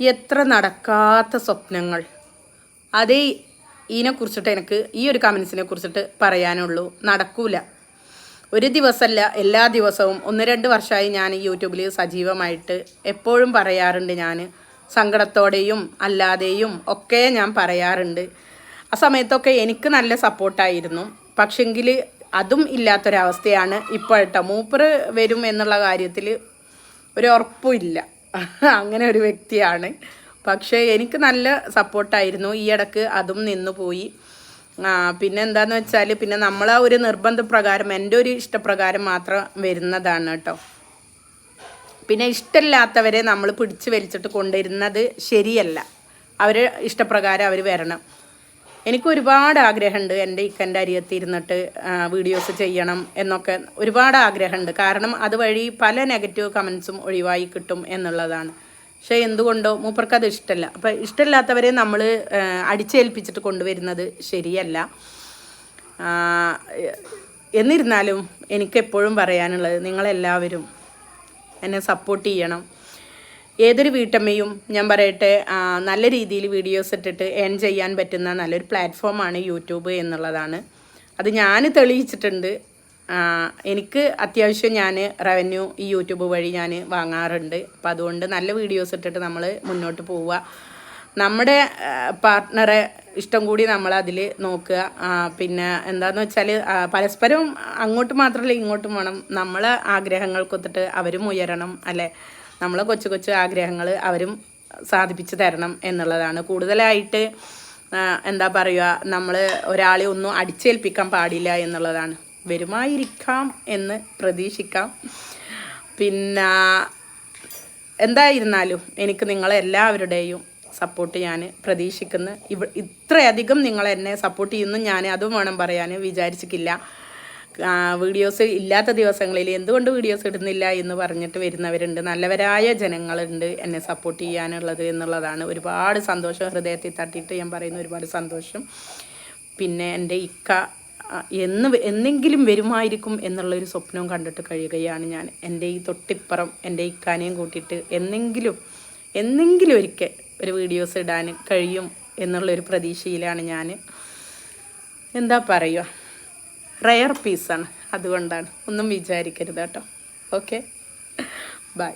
എത്ര നടക്കാത്ത സ്വപ്നങ്ങൾ. അതേ ഇതിനെക്കുറിച്ചിട്ട് എനിക്ക് ഈ ഒരു കമൻസിനെ കുറിച്ചിട്ട് പറയാനുള്ളൂ. നടക്കൂല. ഒരു ദിവസമല്ല, എല്ലാ ദിവസവും 1-2 വർഷമായി ഞാൻ യൂട്യൂബിൽ സജീവമായിട്ട് എപ്പോഴും പറയാറുണ്ട്. ഞാൻ സങ്കടത്തോടെയും അല്ലാതെയും ഒക്കെ ഞാൻ പറയാറുണ്ട്. ആ സമയത്തൊക്കെ എനിക്ക് നല്ല സപ്പോർട്ടായിരുന്നു. പക്ഷെങ്കിൽ അതും ഇല്ലാത്തൊരവസ്ഥയാണ് ഇപ്പോഴത്തെ. മൂപ്പർ വരും എന്നുള്ള കാര്യത്തിൽ ഒരു ഉറപ്പുമില്ല. അങ്ങനെ ഒരു വ്യക്തിയാണ്. പക്ഷേ എനിക്ക് നല്ല സപ്പോർട്ടായിരുന്നു. ഈ ഇടക്ക് അതും നിന്നു പോയി. പിന്നെ എന്താണെന്ന് വെച്ചാൽ പിന്നെ നമ്മളെ ഒരു നിർബന്ധപ്രകാരം, എൻ്റെ ഒരു ഇഷ്ടപ്രകാരം മാത്രം വരുന്നതാണ് കേട്ടോ. പിന്നെ ഇഷ്ടമില്ലാത്തവരെ നമ്മൾ പിടിച്ച് വലിച്ചിട്ട് കൊണ്ടുവരുന്നത് ശരിയല്ല. അവർ ഇഷ്ടപ്രകാരം അവർ വരണം. എനിക്ക് ഒരുപാട് ആഗ്രഹമുണ്ട് എൻ്റെ ഇക്കൻ്റെ അരിയത്ത് ഇരുന്നിട്ട് വീഡിയോസ് ചെയ്യണം എന്നൊക്കെ ഒരുപാട് ആഗ്രഹമുണ്ട്. കാരണം അതുവഴി പല നെഗറ്റീവ് കമൻസും ഒഴിവായി കിട്ടും എന്നുള്ളതാണ്. പക്ഷേ എന്തുകൊണ്ടോ മൂപ്പർക്കത് ഇഷ്ടമല്ല. അപ്പോൾ ഇഷ്ടമില്ലാത്തവരെ നമ്മൾ അടിച്ചേൽപ്പിച്ചിട്ട് കൊണ്ടുവരുന്നത് ശരിയല്ല. എന്നിരുന്നാലും എനിക്കെപ്പോഴും പറയാനുള്ളത്, നിങ്ങളെല്ലാവരും എന്നെ സപ്പോർട്ട് ചെയ്യണം. ഏതൊരു വീട്ടമ്മയും ഞാൻ പറയട്ടെ, നല്ല രീതിയിൽ വീഡിയോസ് ഇട്ടിട്ട് ഏൺ ചെയ്യാൻ പറ്റുന്ന നല്ലൊരു പ്ലാറ്റ്ഫോമാണ് യൂട്യൂബ് എന്നുള്ളതാണ്. അത് ഞാൻ തെളിയിച്ചിട്ടുണ്ട്. എനിക്ക് അത്യാവശ്യം ഞാൻ റവന്യൂ ഈ യൂട്യൂബ് വഴി ഞാൻ വാങ്ങാറുണ്ട്. അപ്പം അതുകൊണ്ട് നല്ല വീഡിയോസ് ഇട്ടിട്ട് നമ്മൾ മുന്നോട്ട് പോവുക. നമ്മുടെ പാർട്ട്ണറെ ഇഷ്ടം കൂടി നമ്മളതിൽ നോക്കുക. പിന്നെ എന്താണെന്ന് വെച്ചാൽ പരസ്പരം അങ്ങോട്ട് മാത്രമല്ല ഇങ്ങോട്ടും വേണം. നമ്മളെ ആഗ്രഹങ്ങൾക്കൊത്തിട്ട് അവരും ഉയരണം, അല്ലേ? നമ്മളെ കൊച്ചു കൊച്ചു ആഗ്രഹങ്ങൾ അവരും സാധിപ്പിച്ച് തരണം എന്നുള്ളതാണ്. കൂടുതലായിട്ട് എന്താ പറയുക, നമ്മൾ ഒരാളെ ഒന്നും അടിച്ചേൽപ്പിക്കാൻ പാടില്ല എന്നുള്ളതാണ്. വരുമായിരിക്കാം എന്ന് പ്രതീക്ഷിക്കാം. പിന്നെ എന്തായിരുന്നാലും എനിക്ക് നിങ്ങളെല്ലാവരുടെയും സപ്പോർട്ട് ഞാൻ പ്രതീക്ഷിക്കുന്നു. ഇത്രയധികം നിങ്ങൾ എന്നെ സപ്പോർട്ട് ചെയ്യുന്നു ഞാൻ അതും വേണം പറയാൻ വിചാരിച്ചിട്ടില്ല. വീഡിയോസ് ഇല്ലാത്ത ദിവസങ്ങളിൽ എന്തുകൊണ്ട് വീഡിയോസ് ഇടുന്നില്ല എന്ന് പറഞ്ഞിട്ട് വരുന്നവരുണ്ട്. നല്ലവരായ ജനങ്ങളുണ്ട് എന്നെ സപ്പോർട്ട് ചെയ്യാനുള്ളത് എന്നുള്ളതാണ്. ഒരുപാട് സന്തോഷം. ഹൃദയത്തിൽ തട്ടിയിട്ട് ഞാൻ പറയുന്ന ഒരുപാട് സന്തോഷം. പിന്നെ എൻ്റെ ഇക്ക എന്നെങ്കിലും വരുമായിരിക്കും എന്നുള്ളൊരു സ്വപ്നവും കണ്ടിട്ട് കഴിയുകയാണ് ഞാൻ. എൻ്റെ ഈ തൊട്ടിപ്പുറം എൻ്റെ ഇക്കാനെയും കൂട്ടിയിട്ട് എന്നെങ്കിലും ഒരിക്കൽ ഒരു വീഡിയോസ് ഇടാൻ കഴിയും എന്നുള്ളൊരു പ്രതീക്ഷയിലാണ് ഞാൻ. എന്താ പറയുക, റെയർ പീസാണ്, അതുകൊണ്ടാണ്. ഒന്നും വിചാരിക്കരുത് കേട്ടോ. Okay, by.